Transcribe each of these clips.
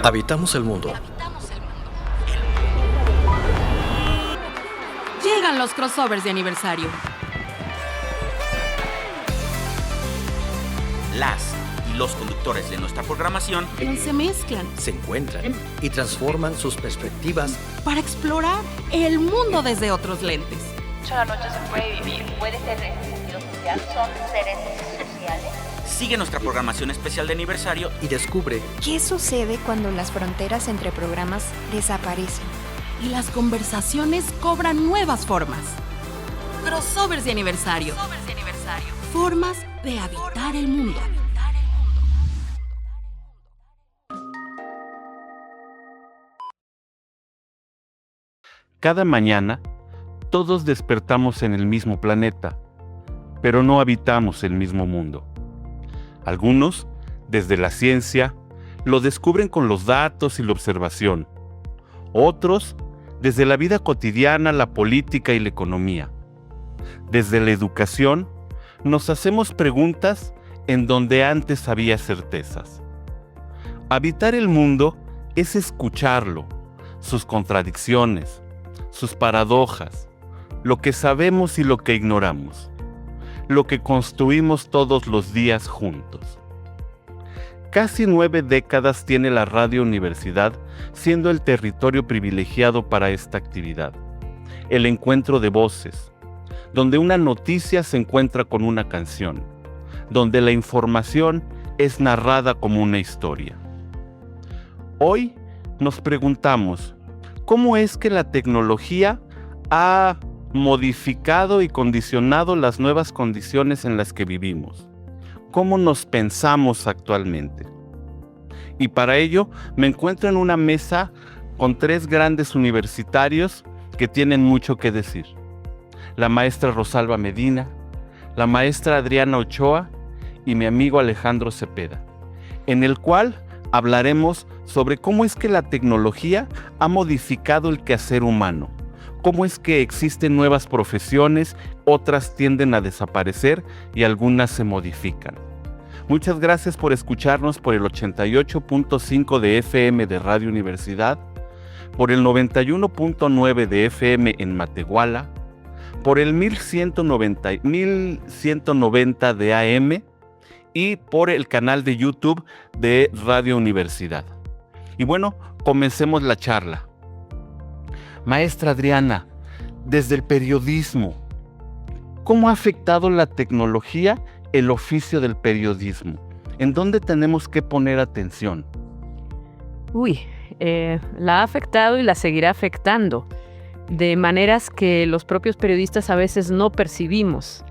Habitamos el mundo. Llegan los crossovers de aniversario. Las y los conductores de nuestra programación Se mezclan Se encuentran y transforman sus perspectivas para explorar el mundo desde otros lentes. Mucho la noche se puede vivir. Puede ser en sentido social. Son seres sociales. sigue nuestra programación especial de aniversario y descubre ¿qué sucede cuando las fronteras entre programas desaparecen? Y las conversaciones cobran nuevas formas. Crossovers de aniversario. Formas de habitar el mundo. Cada mañana, todos despertamos en el mismo planeta, pero no habitamos el mismo mundo. Algunos, desde la ciencia, lo descubren con los datos y la observación. Otros, desde la vida cotidiana, la política y la economía. Desde la educación, nos hacemos preguntas en donde antes había certezas. Habitar el mundo es escucharlo, sus contradicciones, sus paradojas, lo que sabemos y lo que ignoramos, lo que construimos todos los días juntos. Casi 9 décadas tiene la Radio Universidad siendo el territorio privilegiado para esta actividad, el encuentro de voces, donde una noticia se encuentra con una canción, donde la información es narrada como una historia. Hoy nos preguntamos, ¿cómo es que la tecnología ha modificado y condicionado las nuevas condiciones en las que vivimos? ¿Cómo nos pensamos actualmente? Y para ello me encuentro en una mesa con 3 grandes universitarios que tienen mucho que decir. La maestra Rosalba Medina, la maestra Adriana Ochoa y mi amigo Alejandro Cepeda, en el cual hablaremos sobre cómo es que la tecnología ha modificado el quehacer humano, cómo es que existen nuevas profesiones, otras tienden a desaparecer y algunas se modifican. Muchas gracias por escucharnos por el 88.5 de FM de Radio Universidad, por el 91.9 de FM en Matehuala, por el 1190 de AM y por el canal de YouTube de Radio Universidad. Y bueno, comencemos la charla. Maestra Adriana, desde el periodismo, ¿cómo ha afectado la tecnología el oficio del periodismo? ¿En dónde tenemos que poner atención? La ha afectado y la seguirá afectando, de maneras que los propios periodistas a veces no percibimos.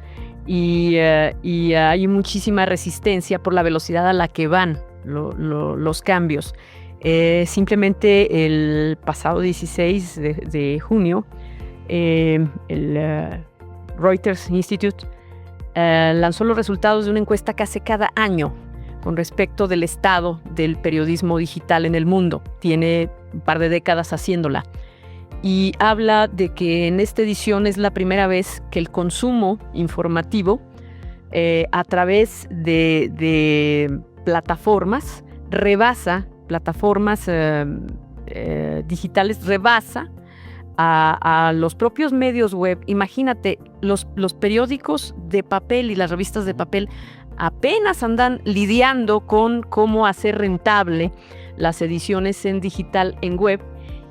Y hay muchísima resistencia por la velocidad a la que van los cambios. Simplemente el pasado 16 de junio, el Reuters Institute lanzó los resultados de una encuesta que hace cada año con respecto del estado del periodismo digital en el mundo. Tiene un par de décadas haciéndola. Y habla de que en esta edición es la primera vez que el consumo informativo a través de plataformas digitales rebasa a los propios medios web. Imagínate, los periódicos de papel y las revistas de papel apenas andan lidiando con cómo hacer rentable las ediciones en digital en web,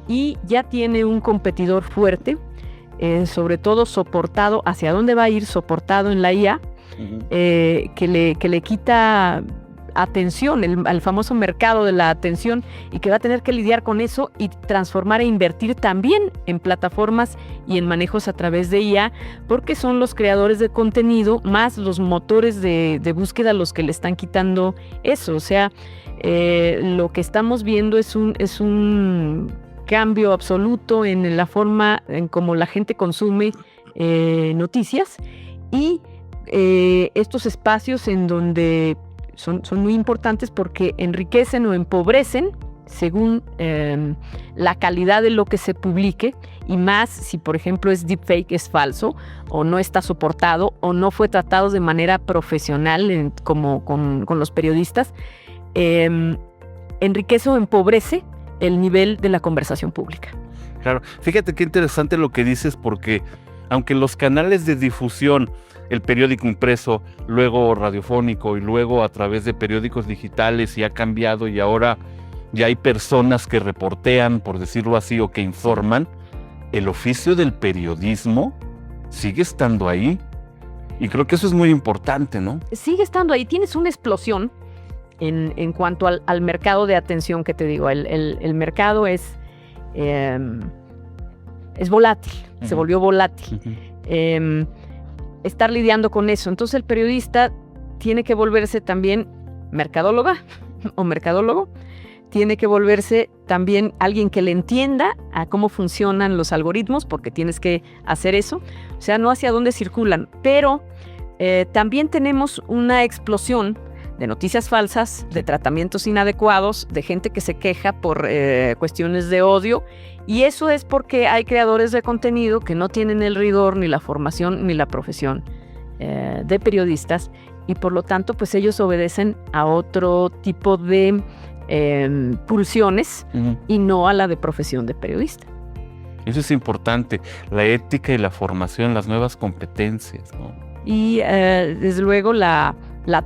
y ya tiene un competidor fuerte, sobre todo soportado, hacia dónde va a ir soportado en la IA, que le quita atención, al famoso mercado de la atención, y que va a tener que lidiar con eso y transformar e invertir también en plataformas y en manejos a través de IA, porque son los creadores de contenido más los motores de búsqueda los que le están quitando eso. O sea, lo que estamos viendo es un cambio absoluto en la forma en cómo la gente consume noticias, y estos espacios en donde son muy importantes porque enriquecen o empobrecen según la calidad de lo que se publique, y más si, por ejemplo, es deepfake, es falso, o no está soportado, o no fue tratado de manera profesional como con los periodistas. enriquece o empobrece el nivel de la conversación pública. Claro, fíjate qué interesante lo que dices, porque aunque los canales de difusión, el periódico impreso, luego radiofónico y luego a través de periódicos digitales, y ha cambiado y ahora ya hay personas que reportean, por decirlo así, o que informan, el oficio del periodismo sigue estando ahí. Y creo que eso es muy importante, ¿no? Sigue estando ahí. Tienes una explosión en cuanto al mercado de atención que te digo. El mercado es volátil, se volvió volátil. Estar lidiando con eso. Entonces el periodista tiene que volverse también mercadóloga o mercadólogo. Tiene que volverse también alguien que le entienda a cómo funcionan los algoritmos, porque tienes que hacer eso. O sea, no hacia dónde circulan. Pero también tenemos una explosión de noticias falsas, de tratamientos inadecuados, de gente que se queja por cuestiones de odio. Y eso es porque hay creadores de contenido que no tienen el rigor, ni la formación, ni la profesión de periodistas. Y por lo tanto, pues ellos obedecen a otro tipo de pulsiones y no a la de profesión de periodista. Eso es importante, la ética y la formación, las nuevas competencias, ¿no? Y desde luego la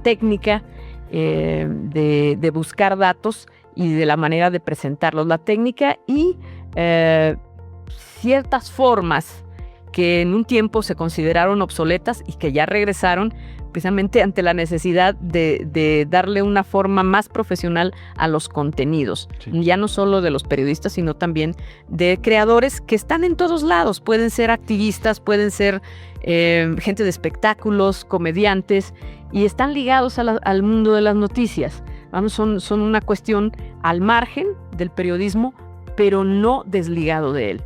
técnica de buscar datos y de la manera de presentarlos, la técnica y ciertas formas que en un tiempo se consideraron obsoletas y que ya regresaron precisamente ante la necesidad de darle una forma más profesional a los contenidos, ya no solo de los periodistas, sino también de creadores que están en todos lados. Pueden ser activistas, pueden ser gente de espectáculos, comediantes, y están ligados al mundo de las noticias. Vamos, son una cuestión al margen del periodismo, pero no desligado de él.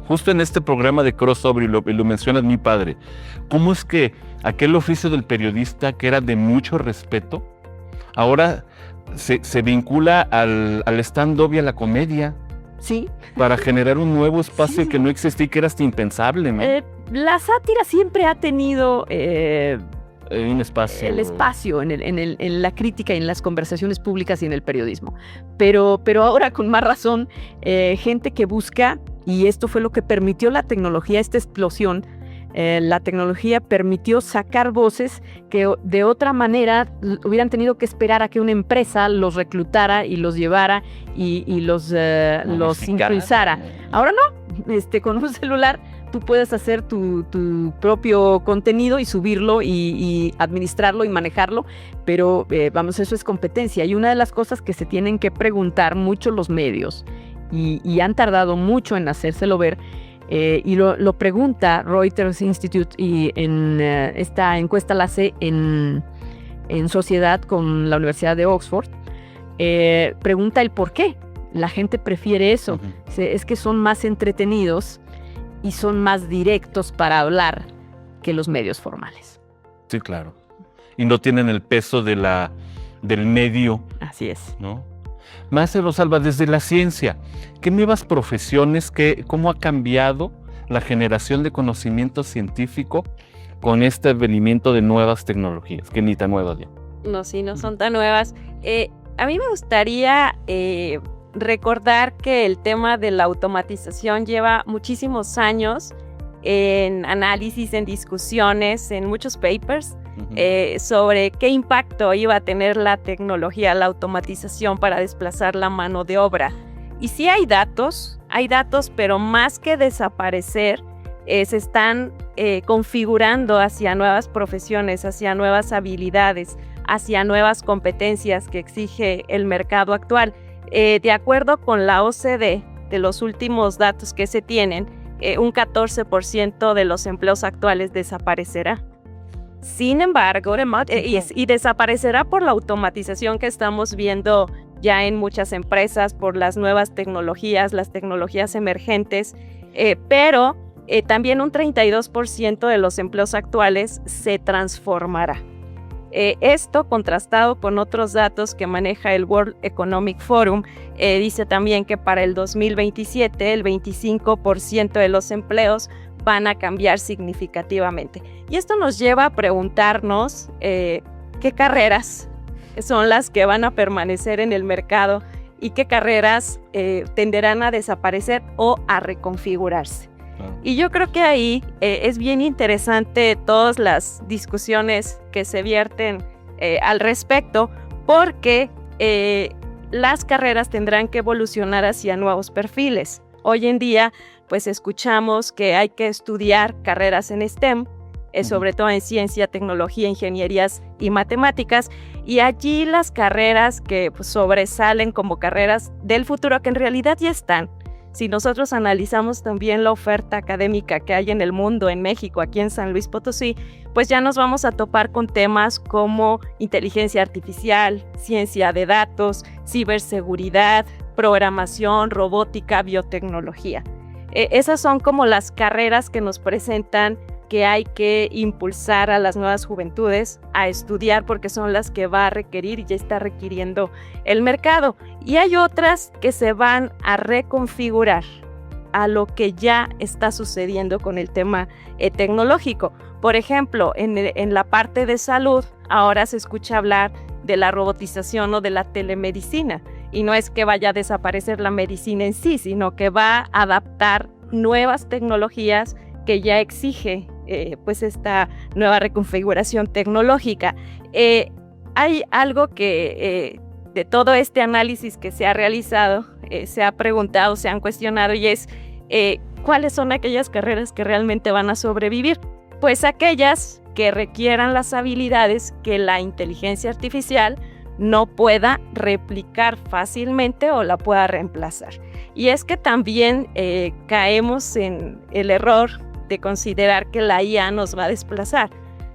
Justo en este programa de Crossover, y lo mencionas mi padre, ¿cómo es que aquel oficio del periodista que era de mucho respeto, ahora se vincula al stand-up y a la comedia? Sí. Para generar un nuevo espacio que no existía y que era hasta impensable, ¿no? La sátira siempre ha tenido un espacio. El espacio en la crítica y en las conversaciones públicas y en el periodismo. Pero ahora con más razón, gente que busca, y esto fue lo que permitió la tecnología, esta explosión. La tecnología permitió sacar voces que de otra manera hubieran tenido que esperar a que una empresa los reclutara y los llevara y los impulsara. Ahora no, con un celular tú puedes hacer tu propio contenido y subirlo y administrarlo y manejarlo, pero vamos, eso es competencia. Y una de las cosas que se tienen que preguntar mucho los medios, y han tardado mucho en hacérselo ver, y lo pregunta Reuters Institute, y en esta encuesta la hace en sociedad con la Universidad de Oxford, pregunta el por qué la gente prefiere eso. Es que son más entretenidos y son más directos para hablar que los medios formales. Sí, claro. Y no tienen el peso del medio. Así es. ¿No? Maestra Rosalba, desde la ciencia, ¿qué nuevas profesiones, cómo ha cambiado la generación de conocimiento científico con este advenimiento de nuevas tecnologías? Que ni tan nuevas ya. No, sí, no son tan nuevas. A mí me gustaría recordar que el tema de la automatización lleva muchísimos años en análisis, en discusiones, en muchos papers, sobre qué impacto iba a tener la tecnología, la automatización para desplazar la mano de obra. Y sí hay datos, pero más que desaparecer, se están configurando hacia nuevas profesiones, hacia nuevas habilidades, hacia nuevas competencias que exige el mercado actual. De acuerdo con la OCDE, de los últimos datos que se tienen, un 14% de los empleos actuales desaparecerá. Sin embargo, y desaparecerá por la automatización que estamos viendo ya en muchas empresas, por las nuevas tecnologías, las tecnologías emergentes, pero también un 32% de los empleos actuales se transformará. Esto, contrastado con otros datos que maneja el World Economic Forum, dice también que para el 2027 el 25% de los empleos van a cambiar significativamente. Y esto nos lleva a preguntarnos qué carreras son las que van a permanecer en el mercado y qué carreras tenderán a desaparecer o a reconfigurarse. Y yo creo que ahí es bien interesante todas las discusiones que se vierten al respecto, porque las carreras tendrán que evolucionar hacia nuevos perfiles. Hoy en día, pues escuchamos que hay que estudiar carreras en STEM, sobre todo en ciencia, tecnología, ingenierías y matemáticas, y allí las carreras que pues, sobresalen como carreras del futuro, que en realidad ya están. Si nosotros analizamos también la oferta académica que hay en el mundo, en México, aquí en San Luis Potosí, pues ya nos vamos a topar con temas como inteligencia artificial, ciencia de datos, ciberseguridad, programación, robótica, biotecnología. Esas son como las carreras que nos presentan que hay que impulsar a las nuevas juventudes a estudiar, porque son las que va a requerir y ya está requiriendo el mercado. Y hay otras que se van a reconfigurar a lo que ya está sucediendo con el tema tecnológico. Por ejemplo, en la parte de salud, ahora se escucha hablar de la robotización o de la telemedicina. Y no es que vaya a desaparecer la medicina en sí, sino que va a adaptar nuevas tecnologías que ya exige pues esta nueva reconfiguración tecnológica. Hay algo que de todo este análisis que se ha realizado, se ha preguntado, se han cuestionado, y es ¿cuáles son aquellas carreras que realmente van a sobrevivir? Pues aquellas que requieran las habilidades que la inteligencia artificial no pueda replicar fácilmente o la pueda reemplazar. Y es que también caemos en el error de considerar que la IA nos va a desplazar.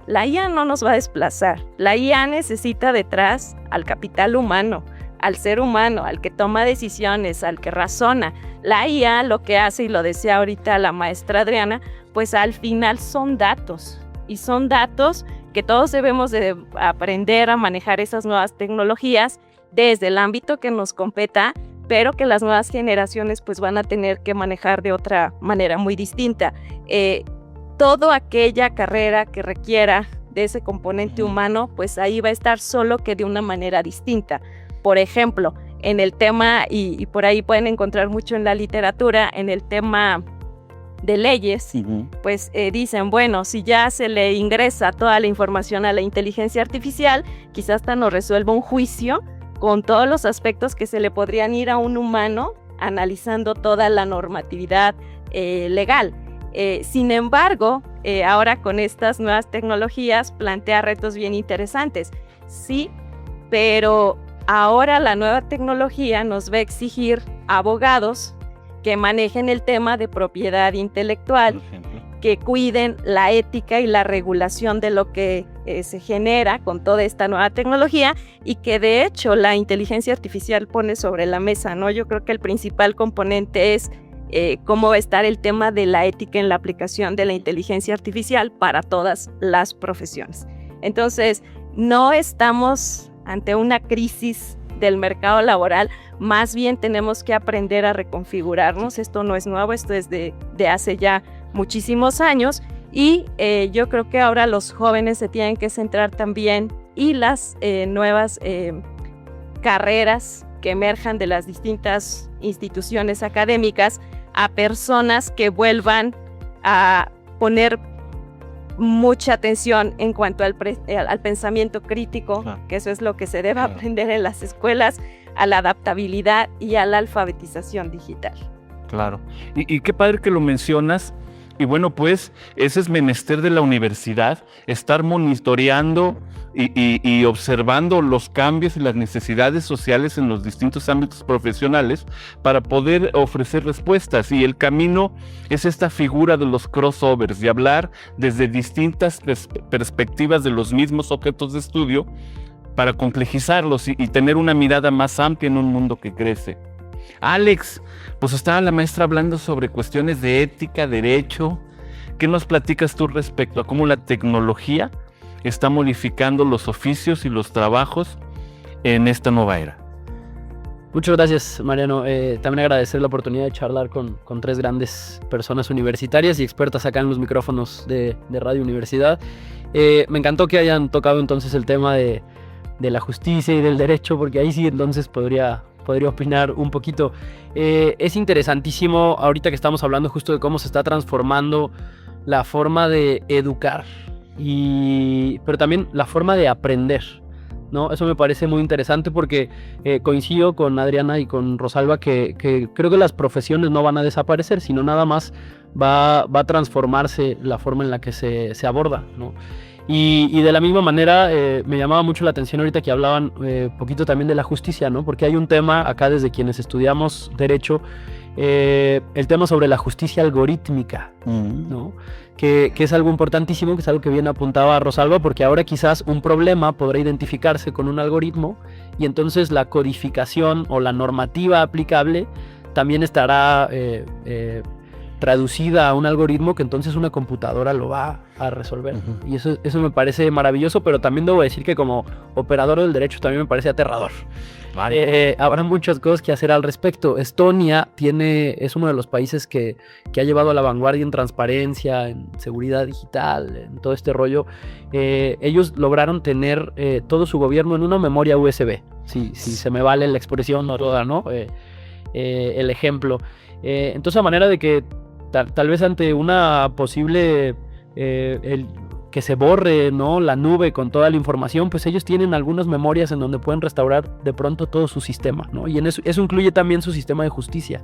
La IA no nos va a desplazar. La IA necesita detrás al capital humano, al ser humano, al que toma decisiones, al que razona. La IA lo que hace, y lo decía ahorita la maestra Adriana, pues al final son datos. Y son datos que todos debemos de aprender a manejar esas nuevas tecnologías desde el ámbito que nos competa, pero que las nuevas generaciones pues van a tener que manejar de otra manera muy distinta. Toda aquella carrera que requiera de ese componente humano, pues ahí va a estar, solo que de una manera distinta. Por ejemplo, en el tema, y por ahí pueden encontrar mucho en la literatura, en el tema de leyes, pues dicen, bueno, si ya se le ingresa toda la información a la inteligencia artificial, quizás hasta nos resuelva un juicio con todos los aspectos que se le podrían ir a un humano analizando toda la normatividad legal. Sin embargo, ahora con estas nuevas tecnologías plantea retos bien interesantes. Sí, pero ahora la nueva tecnología nos va a exigir abogados que manejen el tema de propiedad intelectual, que cuiden la ética y la regulación de lo que se genera con toda esta nueva tecnología, y que de hecho la inteligencia artificial pone sobre la mesa, ¿no? Yo creo que el principal componente es cómo va a estar el tema de la ética en la aplicación de la inteligencia artificial para todas las profesiones. Entonces, no estamos ante una crisis del mercado laboral, más bien tenemos que aprender a reconfigurarnos. Esto no es nuevo, esto es de hace ya muchísimos años, y yo creo que ahora los jóvenes se tienen que centrar también, y las nuevas carreras que emerjan de las distintas instituciones académicas, a personas que vuelvan a poner mucha atención en cuanto al pensamiento crítico, que eso es lo que se debe aprender en las escuelas, a la adaptabilidad y a la alfabetización digital. Claro, y qué padre que lo mencionas. Y bueno, pues ese es menester de la universidad, estar monitoreando y observando los cambios y las necesidades sociales en los distintos ámbitos profesionales para poder ofrecer respuestas. Y el camino es esta figura de los crossovers, de hablar desde distintas perspectivas de los mismos objetos de estudio para complejizarlos y tener una mirada más amplia en un mundo que crece. Alex, pues estaba la maestra hablando sobre cuestiones de ética, derecho. ¿Qué nos platicas tú respecto a cómo la tecnología está modificando los oficios y los trabajos en esta nueva era? Muchas gracias, Mariano. También agradecer la oportunidad de charlar con tres grandes personas universitarias y expertas acá en los micrófonos de Radio Universidad. Me encantó que hayan tocado entonces el tema de la justicia y del derecho, porque ahí sí entonces podría podría opinar un poquito. Es interesantísimo ahorita que estamos hablando justo de cómo se está transformando la forma de educar, pero también la forma de aprender, ¿no? Eso me parece muy interesante porque coincido con Adriana y con Rosalba que creo que las profesiones no van a desaparecer, sino nada más va a transformarse la forma en la que se aborda, ¿no? Y de la misma manera me llamaba mucho la atención ahorita que hablaban poquito también de la justicia, ¿no? Porque hay un tema acá desde quienes estudiamos Derecho, el tema sobre la justicia algorítmica, ¿no? Que es algo importantísimo, que es algo que bien apuntaba Rosalba, porque ahora quizás un problema podrá identificarse con un algoritmo y entonces la codificación o la normativa aplicable también estará traducida a un algoritmo que entonces una computadora lo va a resolver. Y eso me parece maravilloso, pero también debo decir que como operador del derecho también me parece aterrador. Vale. Habrá muchas cosas que hacer al respecto. Estonia es uno de los países que ha llevado a la vanguardia en transparencia, en seguridad digital, en todo este rollo. Ellos lograron tener todo su gobierno en una memoria USB. Si se me vale la expresión toda, ¿no? El ejemplo. Entonces, a manera de que tal vez ante una posible que se borre, ¿no?, la nube con toda la información, pues ellos tienen algunas memorias en donde pueden restaurar de pronto todo su sistema, ¿no? Y en eso incluye también su sistema de justicia,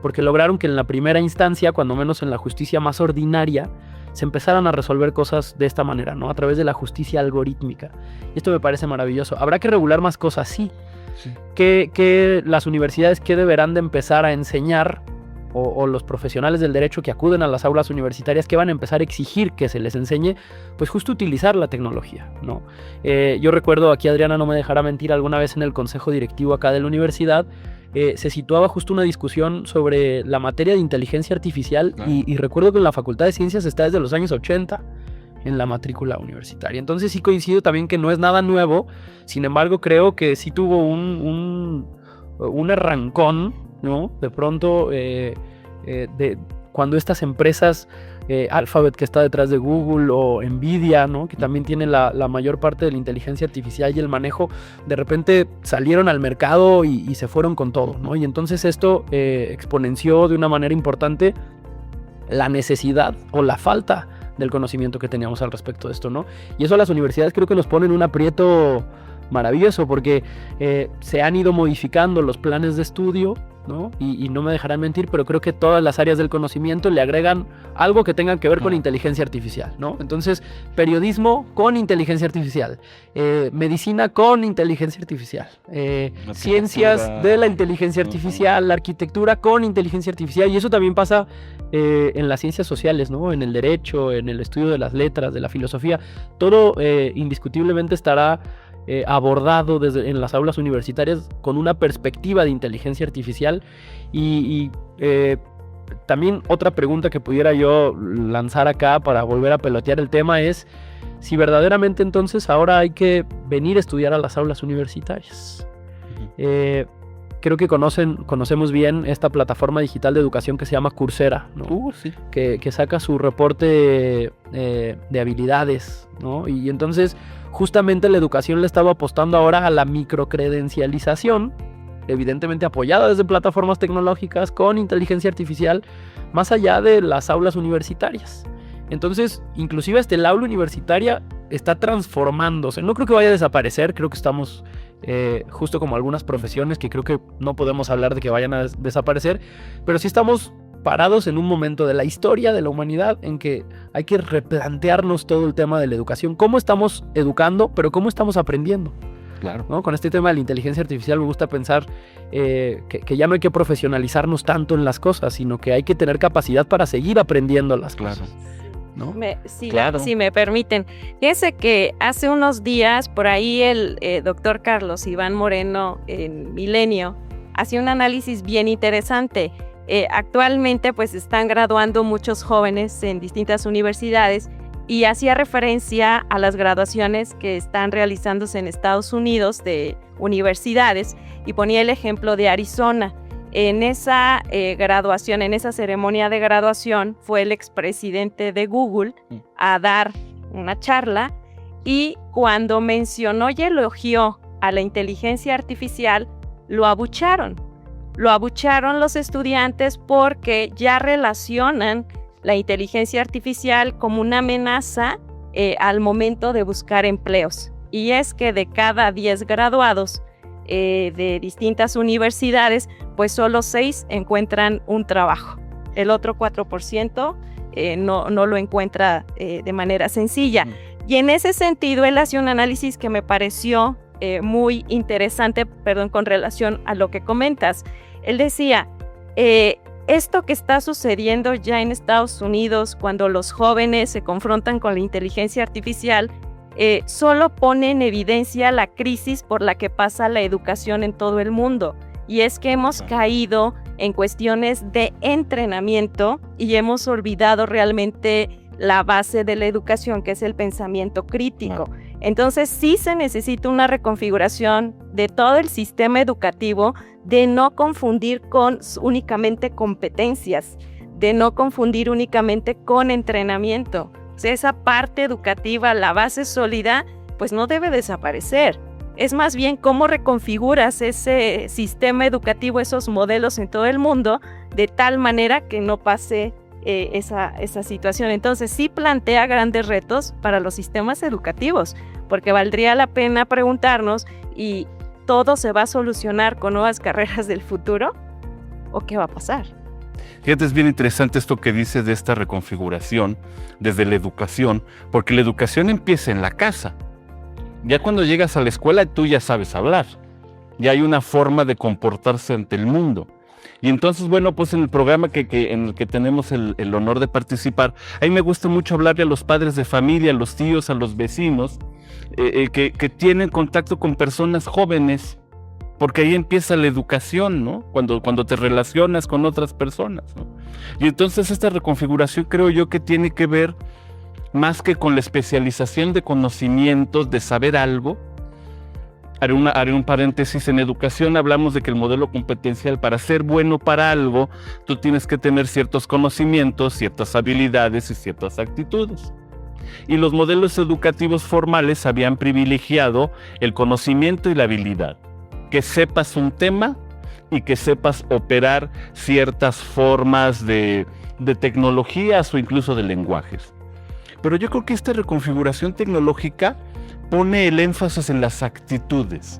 porque lograron que en la primera instancia, cuando menos en la justicia más ordinaria, se empezaran a resolver cosas de esta manera, ¿no?, a través de la justicia algorítmica. Y esto me parece maravilloso. Habrá que regular más cosas, sí. Que las universidades que deberán de empezar a enseñar, o los profesionales del derecho que acuden a las aulas universitarias, que van a empezar a exigir que se les enseñe, pues justo utilizar la tecnología, ¿no? Yo recuerdo, aquí Adriana no me dejará mentir, alguna vez en el consejo directivo acá de la universidad se situaba justo una discusión sobre la materia de inteligencia artificial, y recuerdo que en la Facultad de Ciencias está desde los años 80 en la matrícula universitaria. Entonces sí coincido también que no es nada nuevo, sin embargo creo que sí tuvo un arrancón, ¿no? De pronto, cuando estas empresas, Alphabet, que está detrás de Google, o Nvidia, ¿no?, que también tiene la mayor parte de la inteligencia artificial y el manejo, de repente salieron al mercado y se fueron con todo, ¿no? Y entonces esto exponenció de una manera importante la necesidad o la falta del conocimiento que teníamos al respecto de esto, ¿no? Y eso a las universidades creo que nos pone en un aprieto maravilloso, porque se han ido modificando los planes de estudio, ¿no? Y no me dejarán mentir, pero creo que todas las áreas del conocimiento le agregan algo que tenga que ver con inteligencia artificial, ¿no? Entonces, periodismo con inteligencia artificial, medicina con inteligencia artificial, ciencias de la inteligencia artificial, la arquitectura con inteligencia artificial, y eso también pasa en las ciencias sociales, ¿no? En el derecho, en el estudio de las letras, de la filosofía, todo indiscutiblemente estará abordado en las aulas universitarias con una perspectiva de inteligencia artificial. Y también otra pregunta que pudiera yo lanzar acá para volver a pelotear el tema es si verdaderamente entonces ahora hay que venir a estudiar a las aulas universitarias. Creo que conocemos bien esta plataforma digital de educación que se llama Coursera, ¿no? Sí. Que saca su reporte de habilidades, ¿no? Y entonces justamente la educación le estaba apostando ahora a la microcredencialización, evidentemente apoyada desde plataformas tecnológicas con inteligencia artificial, más allá de las aulas universitarias. Entonces, inclusive hasta el aula universitaria está transformándose. No creo que vaya a desaparecer, creo que estamos justo como algunas profesiones que creo que no podemos hablar de que vayan a desaparecer, pero sí estamos parados en un momento de la historia de la humanidad en que hay que replantearnos todo el tema de la educación. ¿Cómo estamos educando, pero cómo estamos aprendiendo? Claro. ¿No? Con este tema de la inteligencia artificial me gusta pensar que ya no hay que profesionalizarnos tanto en las cosas, sino que hay que tener capacidad para seguir aprendiendo las cosas. ¿No? Sí, claro. Si me permiten. Fíjense que hace unos días por ahí el doctor Carlos Iván Moreno en Milenio hacía un análisis bien interesante. Actualmente pues están graduando muchos jóvenes en distintas universidades y hacía referencia a las graduaciones que están realizándose en Estados Unidos de universidades y ponía el ejemplo de Arizona. En esa graduación, en esa ceremonia de graduación, fue el expresidente de Google a dar una charla y cuando mencionó y elogió a la inteligencia artificial, lo abucharon. Lo abucharon los estudiantes porque ya relacionan la inteligencia artificial como una amenaza al momento de buscar empleos. Y es que de cada 10 graduados de distintas universidades, pues solo 6 encuentran un trabajo. El otro 4% no lo encuentra de manera sencilla. Y en ese sentido, él hace un análisis que me pareció muy interesante, con relación a lo que comentas. Él decía, esto que está sucediendo ya en Estados Unidos, cuando los jóvenes se confrontan con la inteligencia artificial, solo pone en evidencia la crisis por la que pasa la educación en todo el mundo. Y es que hemos caído en cuestiones de entrenamiento y hemos olvidado realmente la base de la educación, que es el pensamiento crítico. Entonces sí se necesita una reconfiguración de todo el sistema educativo, de no confundir con únicamente competencias, de no confundir únicamente con entrenamiento. O sea, esa parte educativa, la base sólida, pues no debe desaparecer. Es más bien cómo reconfiguras ese sistema educativo, esos modelos en todo el mundo, de tal manera que no pase esa situación. Entonces sí plantea grandes retos para los sistemas educativos, porque valdría la pena preguntarnos, ¿y todo se va a solucionar con nuevas carreras del futuro? ¿O qué va a pasar? Fíjate, es bien interesante esto que dices de esta reconfiguración desde la educación, porque la educación empieza en la casa. Ya cuando llegas a la escuela tú ya sabes hablar, ya hay una forma de comportarse ante el mundo. Y entonces, bueno, pues en el programa en el que tenemos el honor de participar, ahí me gusta mucho hablarle a los padres de familia, a los tíos, a los vecinos, que tienen contacto con personas jóvenes, porque ahí empieza la educación, ¿no? Cuando te relacionas con otras personas, ¿no? Y entonces esta reconfiguración creo yo que tiene que ver más que con la especialización de conocimientos, de saber algo. Haré un paréntesis. En educación hablamos de que el modelo competencial, para ser bueno para algo, tú tienes que tener ciertos conocimientos, ciertas habilidades y ciertas actitudes. Y los modelos educativos formales habían privilegiado el conocimiento y la habilidad. Que sepas un tema y que sepas operar ciertas formas de tecnologías o incluso de lenguajes. Pero yo creo que esta reconfiguración tecnológica pone el énfasis en las actitudes.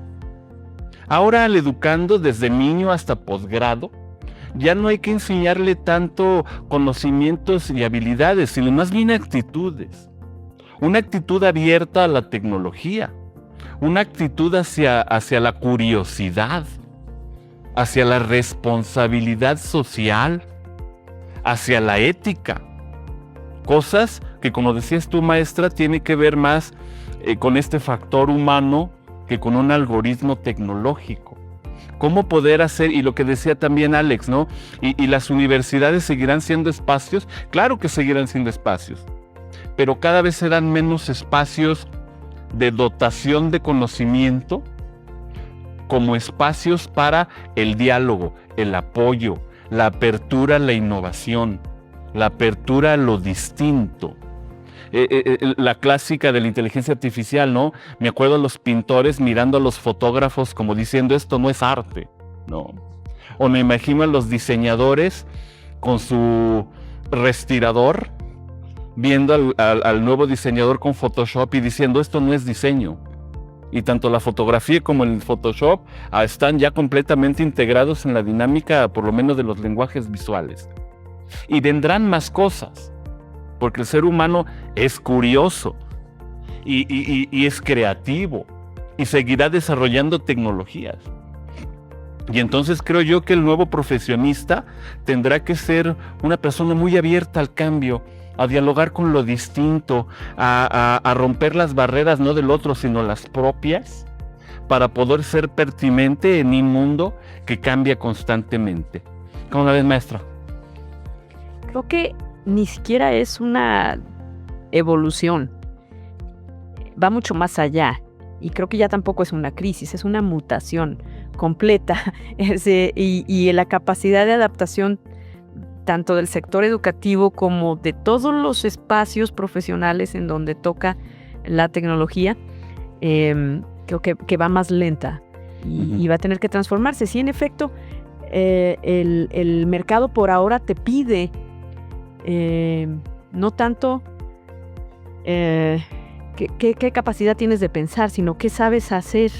Ahora al educando desde niño hasta posgrado, ya no hay que enseñarle tanto conocimientos y habilidades, sino más bien actitudes. Una actitud abierta a la tecnología, una actitud hacia la curiosidad, hacia la responsabilidad social, hacia la ética. Cosas que, como decías tú, maestra, tiene que ver más con este factor humano que con un algoritmo tecnológico. ¿Cómo poder hacer? Y lo que decía también Alex, ¿no? Y las universidades seguirán siendo espacios, claro que seguirán siendo espacios, pero cada vez serán menos espacios de dotación de conocimiento como espacios para el diálogo, el apoyo, la apertura a la innovación, la apertura a lo distinto. La clásica de la inteligencia artificial, ¿no? Me acuerdo de los pintores mirando a los fotógrafos como diciendo, esto no es arte, ¿no? O me imagino a los diseñadores con su respirador viendo al nuevo diseñador con Photoshop y diciendo, esto no es diseño. Y tanto la fotografía como el Photoshop están ya completamente integrados en la dinámica, por lo menos de los lenguajes visuales. Y vendrán más cosas, porque el ser humano es curioso y es creativo y seguirá desarrollando tecnologías. Y entonces creo yo que el nuevo profesionista tendrá que ser una persona muy abierta al cambio, a dialogar con lo distinto, a romper las barreras no del otro, sino las propias, para poder ser pertinente en un mundo que cambia constantemente. ¿Cómo la ves, maestra? Creo que ni siquiera es una evolución. Va mucho más allá. Y creo que ya tampoco es una crisis, es una mutación completa. Y la capacidad de adaptación tanto del sector educativo como de todos los espacios profesionales en donde toca la tecnología, creo que va más lenta. y va a tener que transformarse. Sí, en efecto, el mercado por ahora te pide no tanto qué capacidad tienes de pensar, sino qué sabes hacer,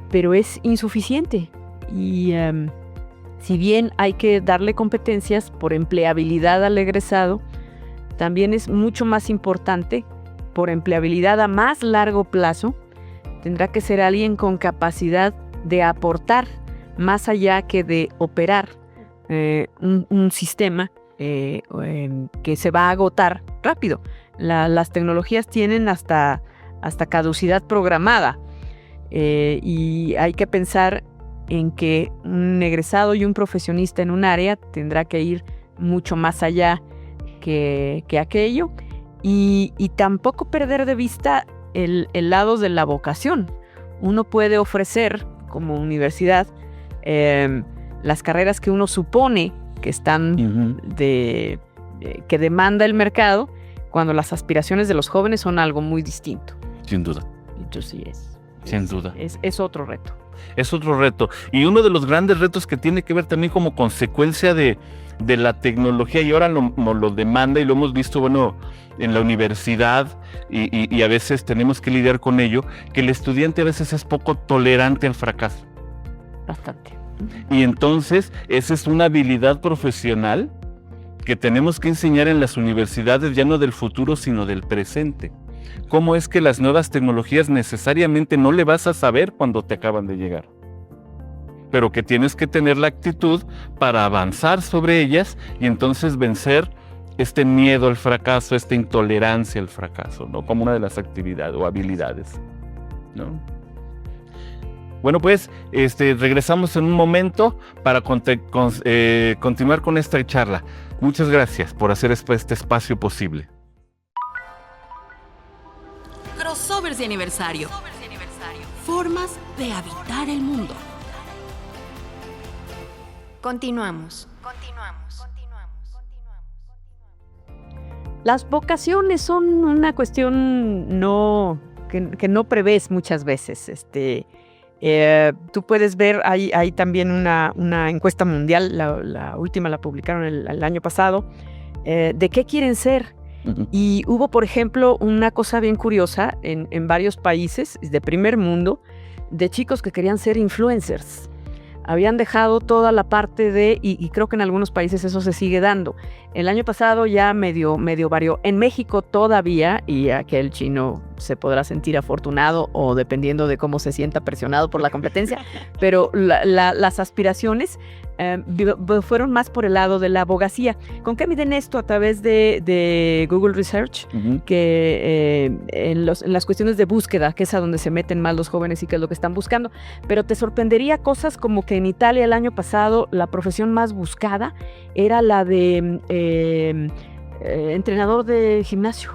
pero es insuficiente. Y si bien hay que darle competencias por empleabilidad al egresado, también es mucho más importante, por empleabilidad a más largo plazo, tendrá que ser alguien con capacidad de aportar más allá que de operar un sistema que se va a agotar rápido. Las tecnologías tienen hasta caducidad programada y hay que pensar en que un egresado y un profesionista en un área tendrá que ir mucho más allá que aquello y tampoco perder de vista el lado de la vocación. Uno puede ofrecer como universidad las carreras que uno supone que están que demanda el mercado, cuando las aspiraciones de los jóvenes son algo muy distinto. Sin duda. Entonces Sin duda. Es otro reto. Es otro reto. Y uno de los grandes retos que tiene que ver también como consecuencia de la tecnología, y ahora nos lo demanda, y lo hemos visto, bueno, en la universidad, y a veces tenemos que lidiar con ello, que el estudiante a veces es poco tolerante al fracaso. Bastante. Y entonces, esa es una habilidad profesional que tenemos que enseñar en las universidades, ya no del futuro, sino del presente. ¿Cómo es que las nuevas tecnologías necesariamente no le vas a saber cuando te acaban de llegar? Pero que tienes que tener la actitud para avanzar sobre ellas y entonces vencer este miedo al fracaso, esta intolerancia al fracaso, ¿no? Como una de las actividades o habilidades, ¿no? Bueno, pues regresamos en un momento para continuar con esta charla. Muchas gracias por hacer este espacio posible. Crossovers de aniversario. Formas de habitar el mundo. Continuamos. Las vocaciones son una cuestión que no prevés muchas veces. Tú puedes ver, hay también una encuesta mundial, la última la publicaron el año pasado, de qué quieren ser. Y hubo, por ejemplo, una cosa bien curiosa en varios países de primer mundo, de chicos que querían ser influencers. Habían dejado toda la parte y creo que en algunos países eso se sigue dando. El año pasado ya medio varió. En México todavía, y aquel chino se podrá sentir afortunado o dependiendo de cómo se sienta presionado por la competencia, pero las aspiraciones fueron más por el lado de la abogacía. ¿Con qué miden esto? A través de Google Research, que en las cuestiones de búsqueda, que es a donde se meten más los jóvenes y qué es lo que están buscando. Pero te sorprendería cosas como que en Italia el año pasado la profesión más buscada era la de entrenador de gimnasio.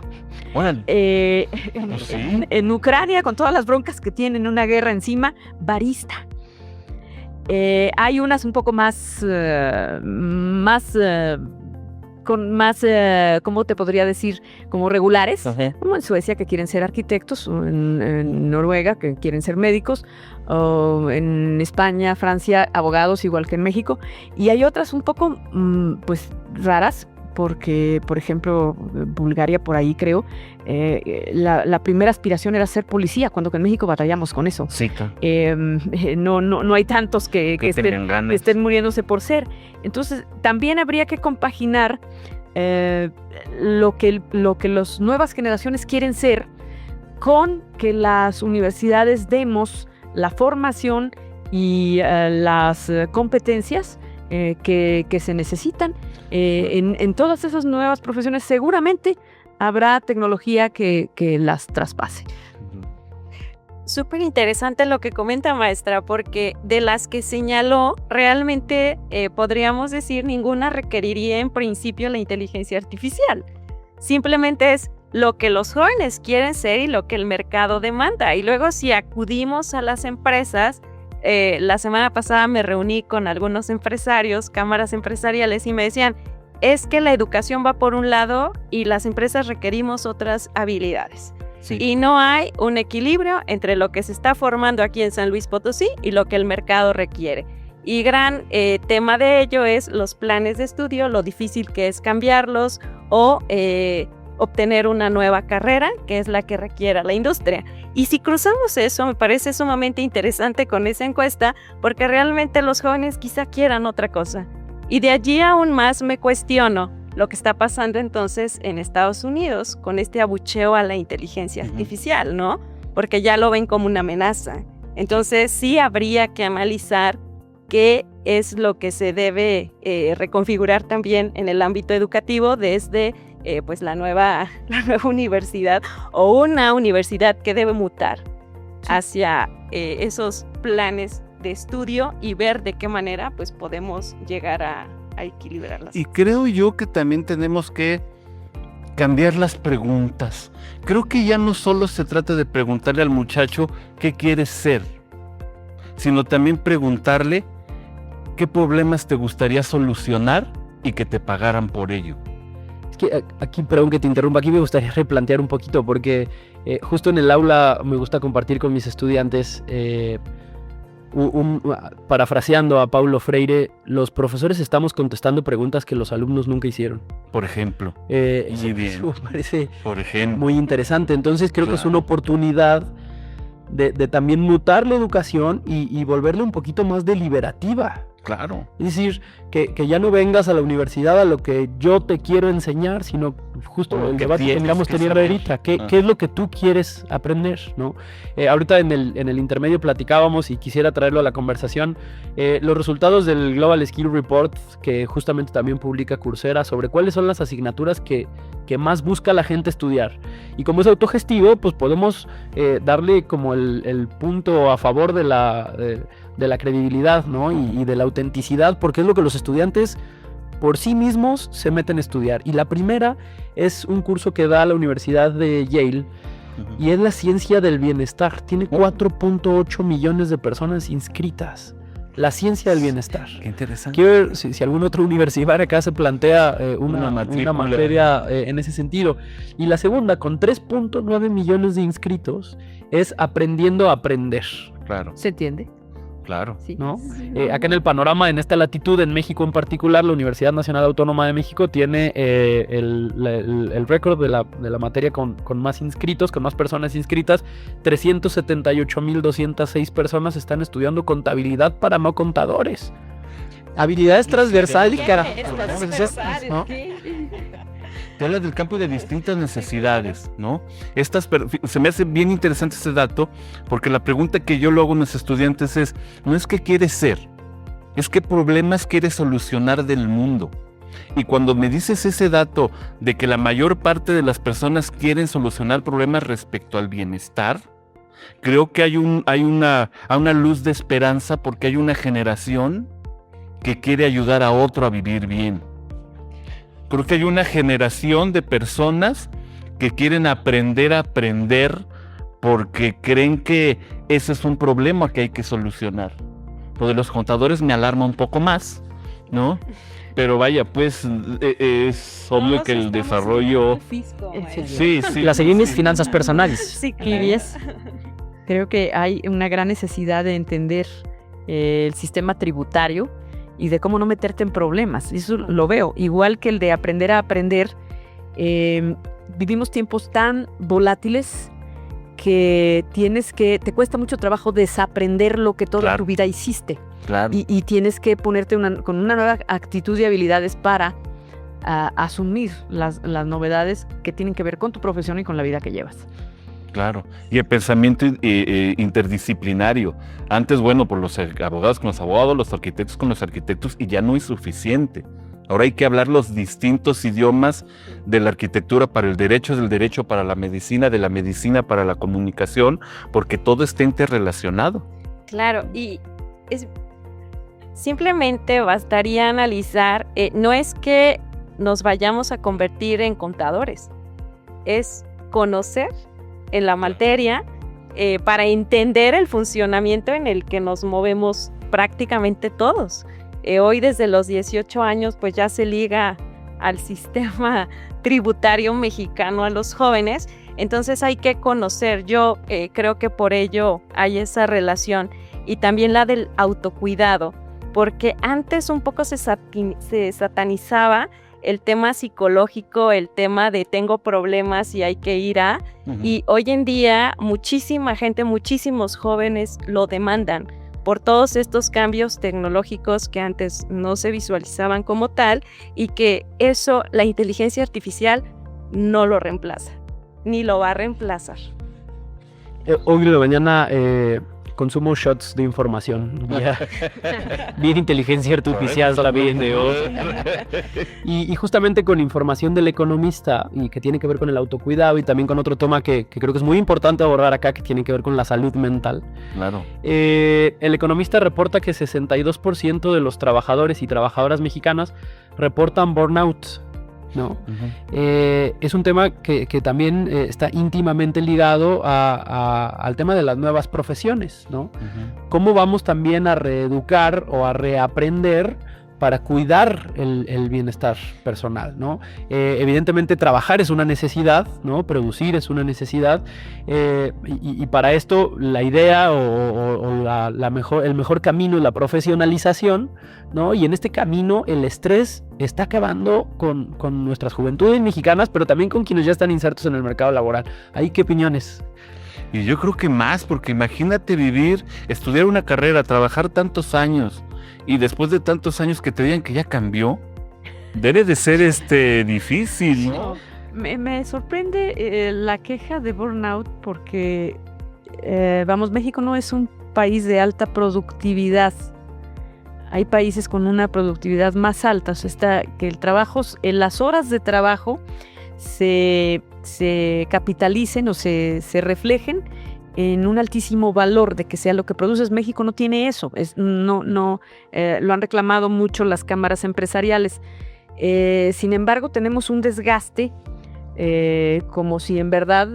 Bueno, ¿sí? En Ucrania, con todas las broncas que tienen, una guerra encima, barista. Hay unas un poco más, ¿cómo te podría decir? Como regulares, como en Suecia, que quieren ser arquitectos, o en Noruega, que quieren ser médicos, o en España, Francia, abogados, igual que en México. Y hay otras un poco, pues, raras, porque, por ejemplo, Bulgaria, por ahí creo, la primera aspiración era ser policía, cuando que en México batallamos con eso. Sí, claro. No hay tantos que estén muriéndose por ser. Entonces, también habría que compaginar lo que las nuevas generaciones quieren ser con que las universidades demos la formación y las competencias que se necesitan. En todas esas nuevas profesiones seguramente habrá tecnología que las traspase. Súper interesante lo que comenta, maestra, porque de las que señaló, realmente podríamos decir ninguna requeriría en principio la inteligencia artificial. Simplemente es lo que los jóvenes quieren ser y lo que el mercado demanda. Y luego si acudimos a las empresas, la semana pasada me reuní con algunos empresarios, cámaras empresariales, y me decían, es que la educación va por un lado y las empresas requerimos otras habilidades. Sí. Y no hay un equilibrio entre lo que se está formando aquí en San Luis Potosí y lo que el mercado requiere. Y gran tema de ello es los planes de estudio, lo difícil que es cambiarlos o obtener una nueva carrera, que es la que requiera la industria. Y si cruzamos eso, me parece sumamente interesante con esa encuesta, porque realmente los jóvenes quizá quieran otra cosa. Y de allí aún más me cuestiono lo que está pasando entonces en Estados Unidos con este abucheo a la inteligencia artificial, ¿no? Porque ya lo ven como una amenaza. Entonces sí habría que analizar qué es lo que se debe reconfigurar también en el ámbito educativo desde pues la nueva universidad o una universidad que debe mutar hacia esos planes de estudio y ver de qué manera pues podemos llegar a equilibrarlas. Y creo yo que también tenemos que cambiar las preguntas. Creo que ya no solo se trata de preguntarle al muchacho qué quiere ser, sino también preguntarle qué problemas te gustaría solucionar y que te pagaran por ello. Es que aquí, perdón que te interrumpa, aquí me gustaría replantear un poquito, porque justo en el aula me gusta compartir con mis estudiantes, parafraseando a Paulo Freire, los profesores estamos contestando preguntas que los alumnos nunca hicieron. Por ejemplo. Muy bien. Eso me parece Por ejemplo. muy interesante. Entonces creo que es una oportunidad de también mutar la educación y volverla un poquito más deliberativa. Claro. Es decir, que ya no vengas a la universidad a lo que yo te quiero enseñar, sino justo Lo el que debate que tienes tengamos que teniendo saber. ahorita. ¿Qué es lo que tú quieres aprender, ¿no? Ahorita en el intermedio platicábamos, y quisiera traerlo a la conversación, los resultados del Global Skill Report, que justamente también publica Coursera, sobre cuáles son las asignaturas que más busca la gente estudiar. Y como es autogestivo, pues podemos darle como el punto a favor de la credibilidad, ¿no? Y de la autenticidad, porque es lo que los estudiantes por sí mismos se meten a estudiar. Y la primera es un curso que da la Universidad de Yale, y es la ciencia del bienestar. Tiene 4.8 millones de personas inscritas. La ciencia del bienestar. Qué interesante. Quiero ver si alguna otra universidad acá se plantea una materia en ese sentido. Y la segunda, con 3.9 millones de inscritos, es aprendiendo a aprender. Claro, ¿Se entiende? claro. Sí. ¿No? Acá en el panorama, en esta latitud, en México en particular, la Universidad Nacional Autónoma de México tiene el récord de la materia con más inscritos, con más personas inscritas. 378,206 personas están estudiando contabilidad para no contadores. Habilidades transversales, carajo. ¿No? Te habla del campo de distintas necesidades, ¿no? Se me hace bien interesante ese dato, porque la pregunta que yo le hago a mis estudiantes es, no es qué quieres ser, es qué problemas quieres solucionar del mundo. Y cuando me dices ese dato de que la mayor parte de las personas quieren solucionar problemas respecto al bienestar, creo que hay una luz de esperanza, porque hay una generación que quiere ayudar a otro a vivir bien. Creo que hay una generación de personas que quieren aprender a aprender porque creen que ese es un problema que hay que solucionar. Lo de los contadores me alarma un poco más, ¿no? Pero vaya, pues es obvio que el desarrollo... Sí. La seguí mis finanzas personales. Sí, Y creo que hay una gran necesidad de entender el sistema tributario y de cómo no meterte en problemas. Eso lo veo. Igual que el de aprender a aprender, vivimos tiempos tan volátiles que te cuesta mucho trabajo desaprender lo que toda tu vida hiciste. Claro. Y tienes que ponerte con una nueva actitud y habilidades para asumir las novedades que tienen que ver con tu profesión y con la vida que llevas. Claro, y el pensamiento interdisciplinario. Antes, bueno, por los abogados con los abogados, los arquitectos con los arquitectos, y ya no es suficiente. Ahora hay que hablar los distintos idiomas de la arquitectura para el derecho, del derecho para la medicina, de la medicina para la comunicación, porque todo está interrelacionado. Claro, y simplemente bastaría analizar, no es que nos vayamos a convertir en contadores, es conocer en la materia para entender el funcionamiento en el que nos movemos prácticamente todos. Hoy desde los 18 años pues ya se liga al sistema tributario mexicano a los jóvenes, Entonces hay que conocer, yo creo que por ello hay esa relación, y también la del autocuidado, porque antes un poco se satanizaba el tema psicológico, el tema de tengo problemas y hay que ir a, y hoy en día muchísima gente, muchísimos jóvenes lo demandan por todos estos cambios tecnológicos que antes no se visualizaban como tal, y que eso, la inteligencia artificial no lo reemplaza, ni lo va a reemplazar. Hoy en la mañana consumo shots de información. Vi inteligencia artificial también. Y justamente con información del Economista, y que tiene que ver con el autocuidado, y también con otro tema que creo que es muy importante abordar acá, que tiene que ver con la salud mental. Claro. El Economista reporta que 62% de los trabajadores y trabajadoras mexicanas reportan burnout, ¿no? Es un tema que también está íntimamente ligado al tema de las nuevas profesiones, ¿no? ¿Cómo vamos también a reeducar o a reaprender para cuidar el bienestar personal, ¿no? Evidentemente trabajar es una necesidad, ¿no? Producir es una necesidad, y para esto la idea o el mejor camino es la profesionalización, ¿no? Y en este camino el estrés está acabando con nuestras juventudes mexicanas, pero también con quienes ya están insertos en el mercado laboral. ¿Ahí qué opiniones? Y yo creo que más, porque imagínate estudiar una carrera, trabajar tantos años, y después de tantos años que te digan que ya cambió, debe de ser difícil, ¿no? Me sorprende la queja de burnout porque, México no es un país de alta productividad. Hay países con una productividad más alta, o sea, que las horas de trabajo se capitalicen o se reflejen en un altísimo valor de que sea lo que produces. México no tiene eso, lo han reclamado mucho las cámaras empresariales. Sin embargo, tenemos un desgaste, como si en verdad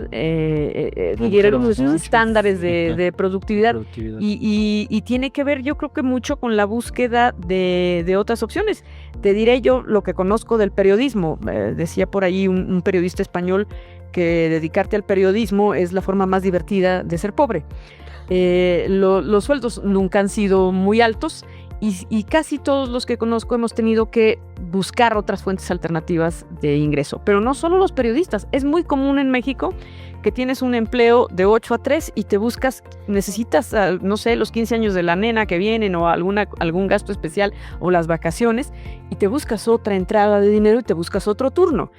tuviéramos unos estándares de productividad. Y tiene que ver, yo creo que mucho con la búsqueda de otras opciones. Te diré yo lo que conozco del periodismo. Decía por ahí un periodista español que dedicarte al periodismo es la forma más divertida de ser pobre. Los sueldos nunca han sido muy altos, y casi todos los que conozco hemos tenido que buscar otras fuentes alternativas de ingreso. Pero no solo los periodistas, es muy común en México que tienes un empleo de 8 a 3 y necesitas, no sé, los 15 años de la nena que vienen, o algún gasto especial, o las vacaciones, y te buscas otra entrada de dinero y te buscas otro turno.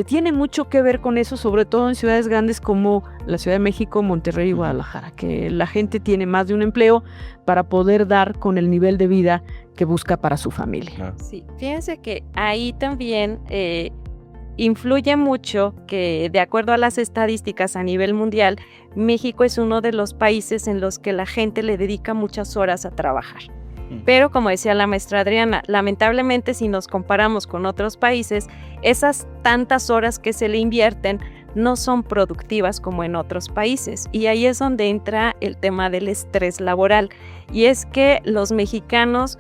Tiene mucho que ver con eso, sobre todo en ciudades grandes como la Ciudad de México, Monterrey y Guadalajara, que la gente tiene más de un empleo para poder dar con el nivel de vida que busca para su familia. Sí, fíjense que ahí también influye mucho que, de acuerdo a las estadísticas a nivel mundial, México es uno de los países en los que la gente le dedica muchas horas a trabajar. Pero, como decía la maestra Adriana, lamentablemente, si nos comparamos con otros países, esas tantas horas que se le invierten no son productivas como en otros países. Y ahí es donde entra el tema del estrés laboral. Y es que los mexicanos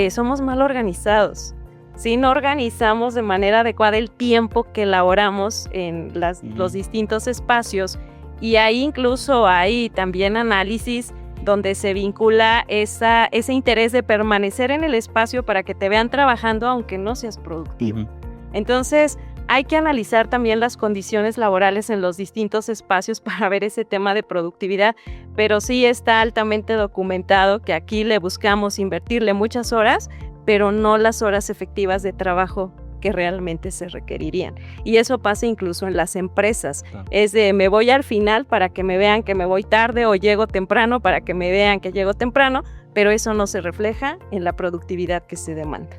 somos mal organizados. Si no organizamos de manera adecuada el tiempo que laboramos en los distintos espacios, y ahí incluso hay también análisis donde se vincula ese interés de permanecer en el espacio para que te vean trabajando aunque no seas productivo. Entonces, hay que analizar también las condiciones laborales en los distintos espacios para ver ese tema de productividad, pero sí está altamente documentado que aquí le buscamos invertirle muchas horas, pero no las horas efectivas de trabajo que realmente se requerirían. Y eso pasa incluso en las empresas. Es de me voy al final para que me vean que me voy tarde, o llego temprano para que me vean que llego temprano, pero eso no se refleja en la productividad que se demanda.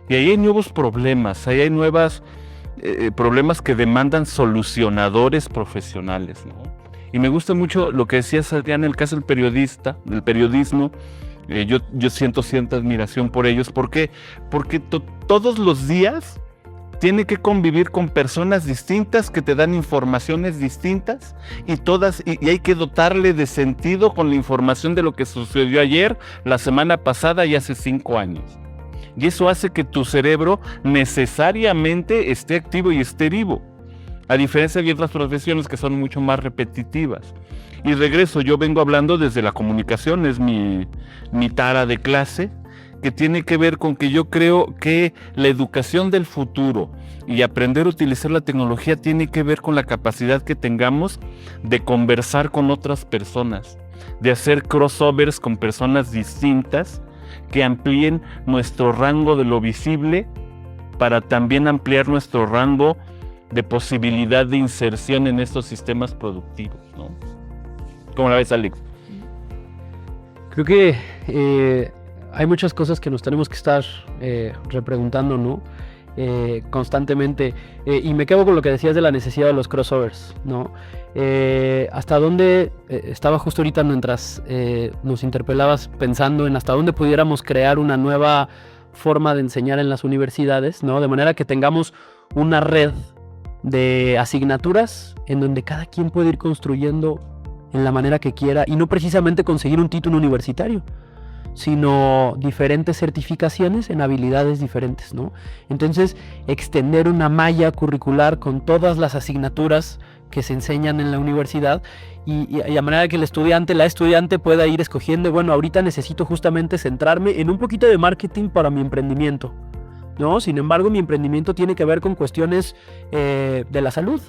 Y ahí hay nuevos problemas, ahí hay nuevos problemas que demandan solucionadores profesionales, ¿no? Y me gusta mucho lo que decías, Adrián, en el caso del periodismo. Yo siento cierta admiración por ellos. ¿Por qué? Porque todos los días tiene que convivir con personas distintas que te dan informaciones distintas, y hay que dotarle de sentido con la información de lo que sucedió ayer, la semana pasada y hace 5 años. Y eso hace que tu cerebro necesariamente esté activo y esté vivo. a diferencia de otras profesiones que son mucho más repetitivas. Y regreso, yo vengo hablando desde la comunicación, es mi tara de clase, que tiene que ver con que yo creo que la educación del futuro y aprender a utilizar la tecnología tiene que ver con la capacidad que tengamos de conversar con otras personas, de hacer crossovers con personas distintas que amplíen nuestro rango de lo visible para también ampliar nuestro rango de posibilidad de inserción en estos sistemas productivos, ¿no? ¿Cómo la ves, Alex? Creo que hay muchas cosas que nos tenemos que estar repreguntando, ¿no? Constantemente. Y me quedo con lo que decías de la necesidad de los crossovers, ¿no? Hasta dónde, estaba justo ahorita mientras nos interpelabas pensando en hasta dónde pudiéramos crear una nueva forma de enseñar en las universidades, ¿no? De manera que tengamos una red de asignaturas en donde cada quien puede ir construyendo en la manera que quiera y no precisamente conseguir un título universitario, sino diferentes certificaciones en habilidades diferentes, ¿no? Entonces, extender una malla curricular con todas las asignaturas que se enseñan en la universidad y a manera que la estudiante pueda ir escogiendo, bueno, ahorita necesito justamente centrarme en un poquito de marketing para mi emprendimiento, ¿no? Sin embargo, mi emprendimiento tiene que ver con cuestiones de la salud,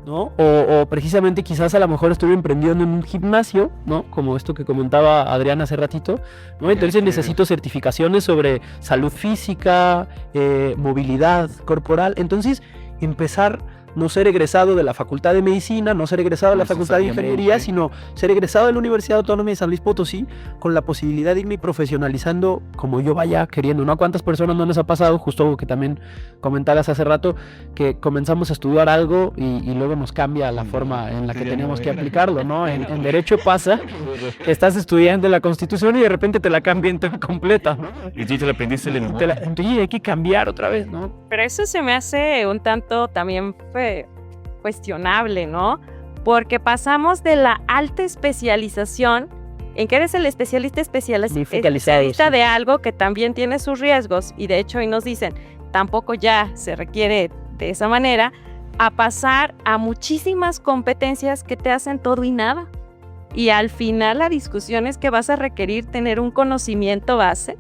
¿no? O precisamente quizás a lo mejor estoy emprendiendo en un gimnasio, ¿no? Como esto que comentaba Adrián hace ratito, ¿no? Entonces necesito certificaciones sobre salud física, movilidad corporal. Entonces, empezar no ser egresado de la Facultad de Medicina, no ser egresado de la Facultad de Ingeniería, sino ser egresado de la Universidad Autónoma de San Luis Potosí, con la posibilidad de irme profesionalizando como yo vaya queriendo, ¿no? ¿A cuántas personas no les ha pasado? Justo algo que también comentabas hace rato, que comenzamos a estudiar algo y luego nos cambia la forma en la que tenemos que aplicarlo, ¿no? En Derecho pasa, estás estudiando la Constitución y de repente te la cambian completa, ¿no? Y tú te la aprendiste el lenguaje. Entonces hay que cambiar otra vez, ¿no? Pero eso se me hace un tanto también cuestionable, ¿no? Porque pasamos de la alta especialización, en que eres el especialista de algo que también tiene sus riesgos, y de hecho hoy nos dicen, tampoco ya se requiere de esa manera, a pasar a muchísimas competencias que te hacen todo y nada. Y al final la discusión es que vas a requerir tener un conocimiento base,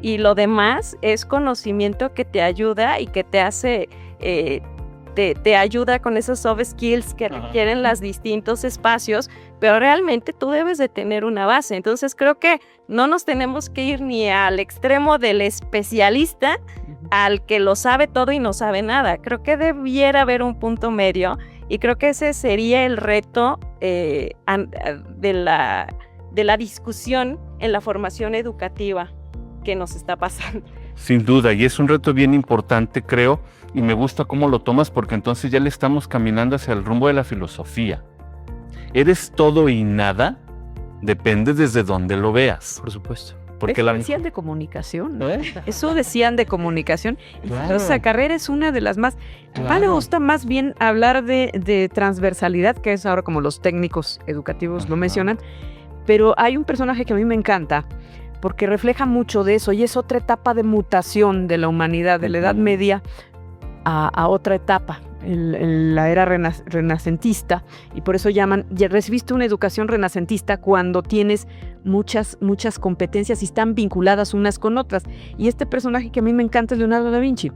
y lo demás es conocimiento que te ayuda y que te hace... Te ayuda con esos soft skills que requieren los distintos espacios, pero realmente tú debes de tener una base. Entonces creo que no nos tenemos que ir ni al extremo del especialista al que lo sabe todo y no sabe nada. Creo que debiera haber un punto medio y creo que ese sería el reto de la discusión en la formación educativa que nos está pasando. Sin duda, y es un reto bien importante, creo, y me gusta cómo lo tomas porque entonces ya le estamos caminando hacia el rumbo de la filosofía. ¿Eres todo y nada? Depende desde donde lo veas. Por supuesto. Porque decían de comunicación, ¿no? ¿Eh? Eso decían de comunicación. Claro. Esa carrera es una de las más... Claro. A mí me gusta más bien hablar de transversalidad, que es ahora como los técnicos educativos lo mencionan, pero hay un personaje que a mí me encanta, porque refleja mucho de eso, y es otra etapa de mutación de la humanidad, de la Edad Media a otra etapa, la era renacentista, y por eso llaman, ya recibiste una educación renacentista cuando tienes muchas competencias y están vinculadas unas con otras. Y este personaje que a mí me encanta es Leonardo da Vinci,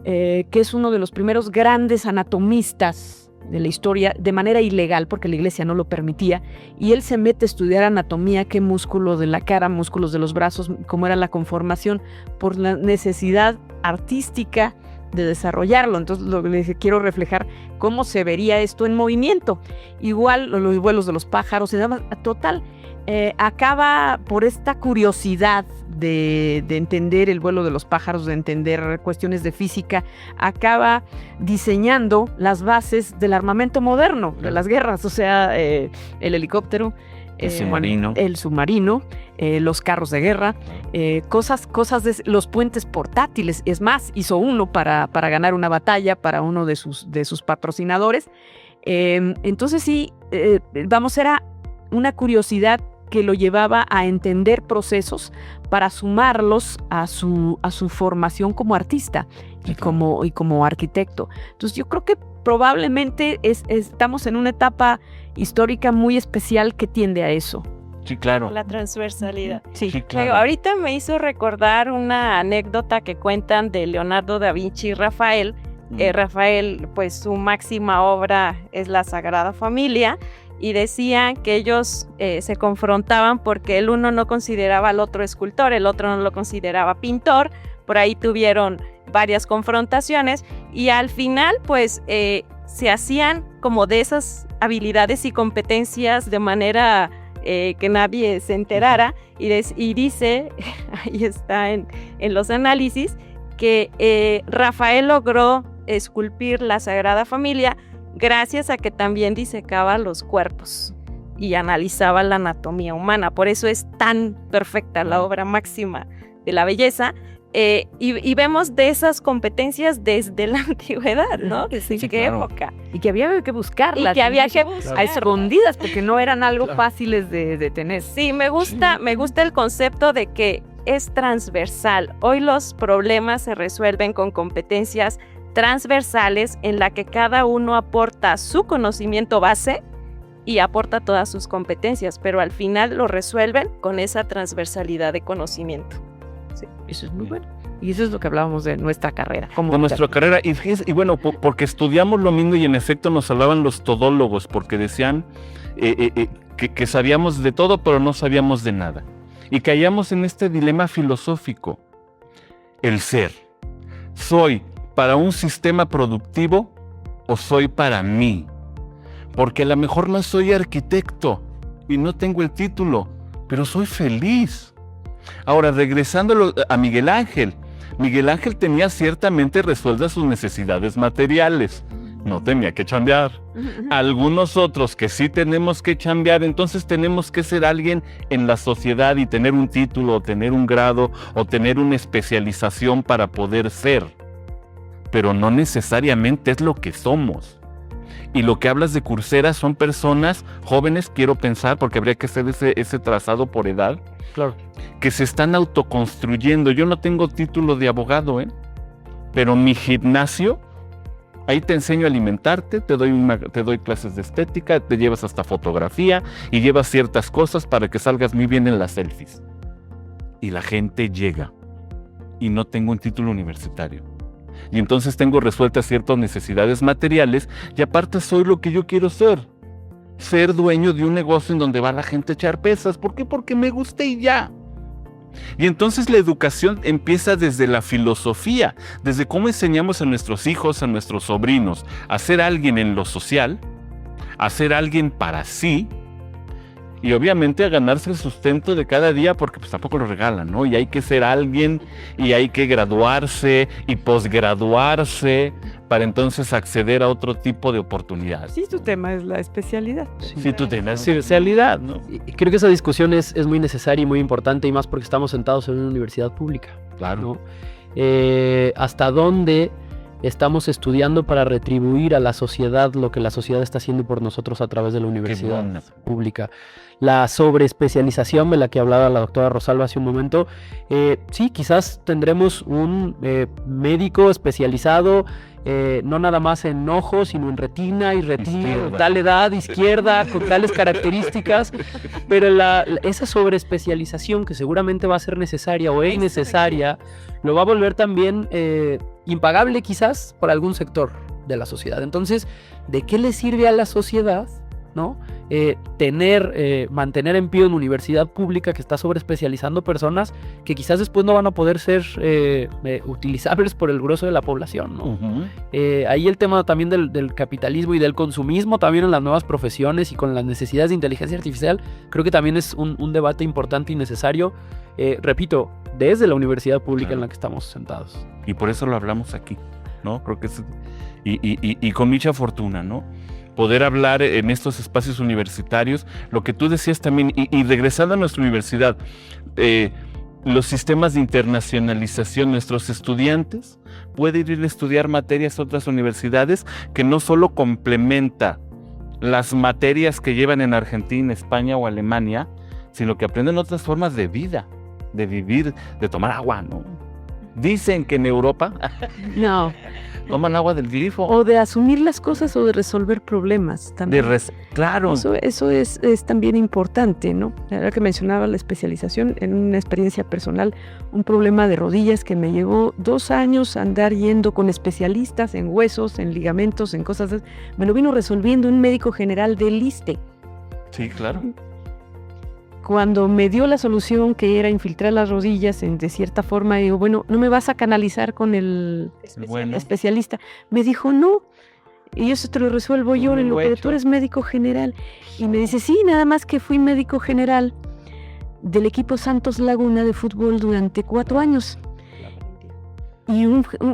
que es uno de los primeros grandes anatomistas de la historia, de manera ilegal, porque la iglesia no lo permitía, y él se mete a estudiar anatomía, qué músculo de la cara, músculos de los brazos, cómo era la conformación, por la necesidad artística de desarrollarlo. Entonces lo que quiero reflejar cómo se vería esto en movimiento. Igual los vuelos de los pájaros, total, acaba por esta curiosidad de entender el vuelo de los pájaros, de entender cuestiones de física, acaba diseñando las bases del armamento moderno, de las guerras, o sea, el helicóptero, el submarino, los carros de guerra, cosas de los puentes portátiles. Es más, hizo uno para ganar una batalla para uno de sus patrocinadores. Entonces sí, era una curiosidad que lo llevaba a entender procesos para sumarlos a su formación como artista. y como arquitecto. Entonces yo creo que probablemente estamos en una etapa histórica muy especial que tiende a eso. Sí, claro. La transversalidad. Sí. claro. Ahorita me hizo recordar una anécdota que cuentan de Leonardo da Vinci y Rafael. Rafael, pues su máxima obra es la Sagrada Familia, y decían que ellos se confrontaban porque el uno no consideraba al otro escultor, el otro no lo consideraba pintor. Por ahí tuvieron varias confrontaciones y al final pues se hacían como de esas habilidades y competencias de manera que nadie se enterara, y dice, ahí está en los análisis, que Rafael logró esculpir la Sagrada Familia gracias a que también disecaba los cuerpos y analizaba la anatomía humana. Por eso es tan perfecta la obra máxima de la belleza. Y vemos de esas competencias desde la antigüedad, ¿no? Sí, ¿Qué claro. época? Y que había que buscarlas. Y que había que buscar. A escondidas, porque no eran algo fáciles de tener. Sí, me gusta el concepto de que es transversal. Hoy los problemas se resuelven con competencias transversales en la que cada uno aporta su conocimiento base y aporta todas sus competencias, pero al final lo resuelven con esa transversalidad de conocimiento. Sí, eso es muy bueno. Y eso es lo que hablábamos de nuestra carrera. Con nuestra carrera, y bueno, porque estudiamos lo mismo y en efecto nos hablaban los todólogos, porque decían que sabíamos de todo, pero no sabíamos de nada. Y caíamos en este dilema filosófico. El ser. ¿Soy para un sistema productivo o soy para mí? Porque a lo mejor no soy arquitecto y no tengo el título, pero soy feliz. Ahora, regresando a Miguel Ángel. Miguel Ángel tenía ciertamente resueltas sus necesidades materiales. No tenía que chambear. Algunos otros que sí tenemos que chambear, entonces tenemos que ser alguien en la sociedad y tener un título, o tener un grado, o tener una especialización para poder ser. Pero no necesariamente es lo que somos. Y lo que hablas de Coursera son personas jóvenes, quiero pensar, porque habría que hacer ese trazado por edad, Claro. que se están autoconstruyendo. Yo no tengo título de abogado, pero mi gimnasio, ahí te enseño a alimentarte, te doy clases de estética, te llevas hasta fotografía y llevas ciertas cosas para que salgas muy bien en las selfies. Y la gente llega y no tengo un título universitario. Y entonces tengo resueltas ciertas necesidades materiales y aparte soy lo que yo quiero ser. Ser dueño de un negocio en donde va la gente a echar pesas. ¿Por qué? Porque me gusta y ya. Y entonces la educación empieza desde la filosofía, desde cómo enseñamos a nuestros hijos, a nuestros sobrinos, a ser alguien en lo social, a ser alguien para sí, y obviamente a ganarse el sustento de cada día, porque pues tampoco lo regalan, ¿no? Y hay que ser alguien, y hay que graduarse y posgraduarse para entonces acceder a otro tipo de oportunidades. Sí, tu tema es la especialidad. Si tú tienes especialidad, ¿no? Y creo que esa discusión es muy necesaria y muy importante, y más porque estamos sentados en una universidad pública. Claro. ¿No? ¿Hasta dónde estamos estudiando para retribuir a la sociedad lo que la sociedad está haciendo por nosotros a través de la universidad pública? La sobreespecialización de la que hablaba la doctora Rosalba hace un momento, sí, quizás tendremos un médico especializado, no nada más en ojos, sino en retina y Izquierda. tal edad, izquierda, con tales características, pero esa sobreespecialización que seguramente va a ser necesaria o es necesaria, lo va a volver también impagable quizás por algún sector de la sociedad. Entonces, ¿de qué le sirve a la sociedad, ¿no? Mantener en pie una universidad pública que está sobreespecializando personas que quizás después no van a poder ser utilizables por el grueso de la población, ¿no? Uh-huh. Ahí el tema también del capitalismo y del consumismo también en las nuevas profesiones y con las necesidades de inteligencia artificial, creo que también es un debate importante y necesario, repito, desde la universidad pública en la que estamos sentados. Y por eso lo hablamos aquí, ¿no? Creo que y con mucha fortuna, ¿no? Poder hablar en estos espacios universitarios, lo que tú decías también, y regresando a nuestra universidad, los sistemas de internacionalización, nuestros estudiantes pueden ir a estudiar materias a otras universidades que no solo complementa las materias que llevan en Argentina, España o Alemania, sino que aprenden otras formas de vida, de vivir, de tomar agua, ¿no? Dicen que en Europa No. toman agua del grifo. O de asumir las cosas o de resolver problemas también. Claro. Eso es también importante, ¿no? La verdad que mencionaba la especialización en una experiencia personal, un problema de rodillas que me llevó 2 años andar yendo con especialistas en huesos, en ligamentos, en cosas así. Me lo vino resolviendo un médico general del ISSSTE. Sí, claro. Cuando me dio la solución que era infiltrar las rodillas de cierta forma, digo, bueno, ¿no me vas a canalizar con el especialista? Me dijo, no, y eso te lo resuelvo yo, en lo que tú eres médico general. Y me dice, sí, nada más que fui médico general del equipo Santos Laguna de fútbol durante 4 años. Y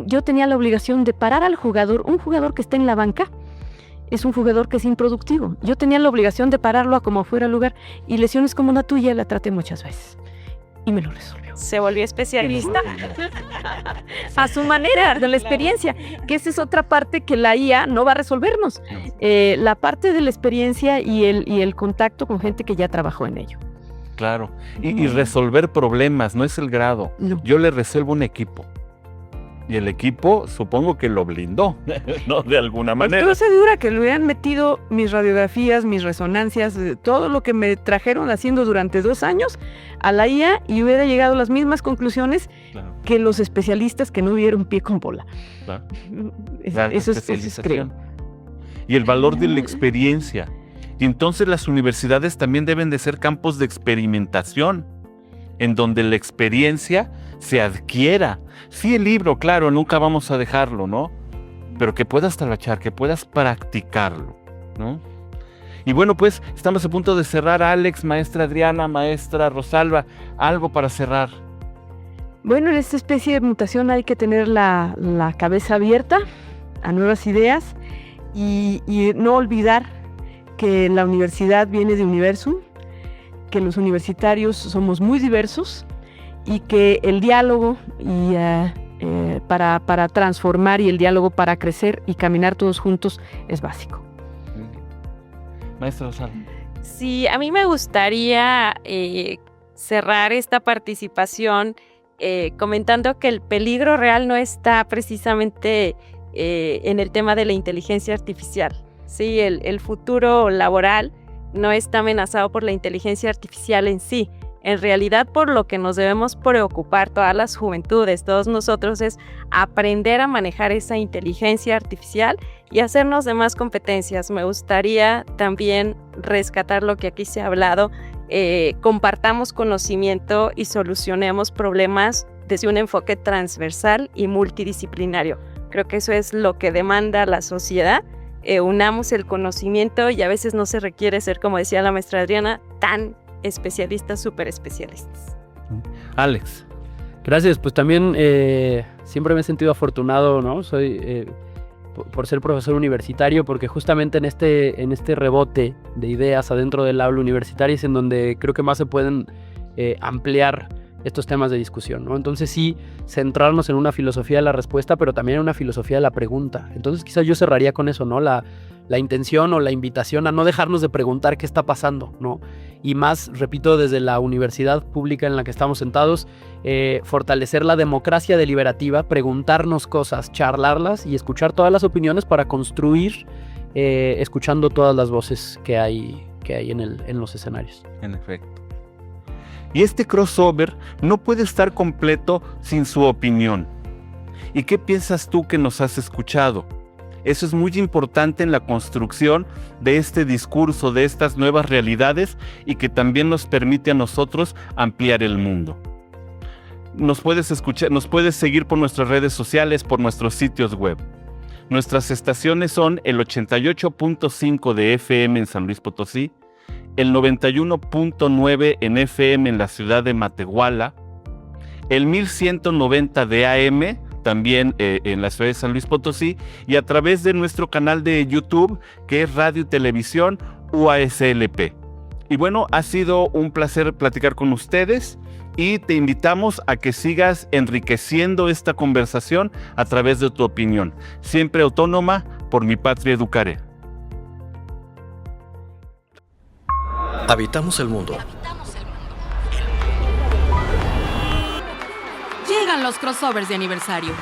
yo tenía la obligación de parar al jugador, un jugador que está en la banca, es un jugador que es improductivo. Yo tenía la obligación de pararlo a como fuera el lugar, y lesiones como la tuya la traté muchas veces. Y me lo resolvió. Se volvió especialista. A su manera, de la experiencia, que esa es otra parte que la IA no va a resolvernos. La parte de la experiencia y el contacto con gente que ya trabajó en ello. Claro. Y resolver problemas, no es el grado. No. Yo le resuelvo un equipo. Y el equipo supongo que lo blindó, ¿no? De alguna manera. Estoy segura que le hubieran metido mis radiografías, mis resonancias, todo lo que me trajeron haciendo durante 2 años a la IA, y hubiera llegado a las mismas conclusiones que los especialistas que no vieron pie con bola. Claro. Eso es creo. Y el valor de la experiencia. Y entonces las universidades también deben de ser campos de experimentación, en donde la experiencia se adquiera. Sí, el libro, claro, nunca vamos a dejarlo, ¿no? Pero que puedas trabachar, que puedas practicarlo, ¿no? Y bueno, pues estamos a punto de cerrar. Alex, maestra Adriana, maestra Rosalba, algo para cerrar. Bueno, en esta especie de mutación hay que tener la cabeza abierta a nuevas ideas y no olvidar que la universidad viene de Universum, que los universitarios somos muy diversos y que el diálogo para transformar y el diálogo para crecer y caminar todos juntos es básico. Maestra Rosalba. Sí, a mí me gustaría cerrar esta participación comentando que el peligro real no está precisamente en el tema de la inteligencia artificial. Sí, el futuro laboral no está amenazado por la inteligencia artificial en sí. En realidad, por lo que nos debemos preocupar todas las juventudes, todos nosotros, es aprender a manejar esa inteligencia artificial y hacernos de más competencias. Me gustaría también rescatar lo que aquí se ha hablado, compartamos conocimiento y solucionemos problemas desde un enfoque transversal y multidisciplinario. Creo que eso es lo que demanda la sociedad. Unamos el conocimiento y a veces no se requiere ser, como decía la maestra Adriana, tan especialistas, súper especialistas. Alex. Gracias, pues también siempre me he sentido afortunado, ¿no? Soy por ser profesor universitario, porque justamente en este rebote de ideas adentro del aula universitaria es en donde creo que más se pueden ampliar estos temas de discusión, ¿no? Entonces sí, centrarnos en una filosofía de la respuesta, pero también en una filosofía de la pregunta. Entonces quizás yo cerraría con eso, ¿no? La intención o la invitación a no dejarnos de preguntar qué está pasando, ¿no? Y más, repito, desde la universidad pública en la que estamos sentados, fortalecer la democracia deliberativa, preguntarnos cosas, charlarlas y escuchar todas las opiniones para construir, escuchando todas las voces que hay en los escenarios. En efecto. Y este crossover no puede estar completo sin su opinión. ¿Y qué piensas tú que nos has escuchado? Eso es muy importante en la construcción de este discurso, de estas nuevas realidades, y que también nos permite a nosotros ampliar el mundo. Nos puedes escuchar, nos puedes seguir por nuestras redes sociales, por nuestros sitios web. Nuestras estaciones son el 88.5 de FM en San Luis Potosí, el 91.9 en FM en la ciudad de Matehuala, el 1190 de AM también en la ciudad de San Luis Potosí, y a través de nuestro canal de YouTube, que es Radio y Televisión UASLP. Y bueno, ha sido un placer platicar con ustedes y te invitamos a que sigas enriqueciendo esta conversación a través de tu opinión. Siempre autónoma, por mi patria educaré. Habitamos el mundo. Llega Llegan los crossovers de aniversario.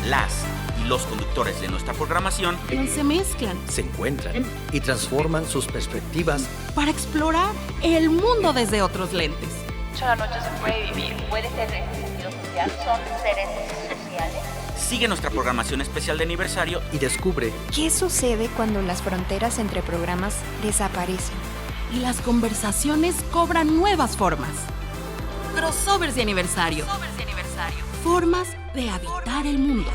Las y los conductores de nuestra programación Se mezclan Se encuentran y transforman sus perspectivas para explorar el mundo desde otros lentes. Solo la noche se puede vivir. Puede ser en sentido social. Son seres sociales. sigue nuestra programación especial de aniversario y descubre ¿Qué sucede cuando las fronteras entre programas desaparecen? Y las conversaciones cobran nuevas formas. Crossovers de aniversario. Formas de habitar el mundo.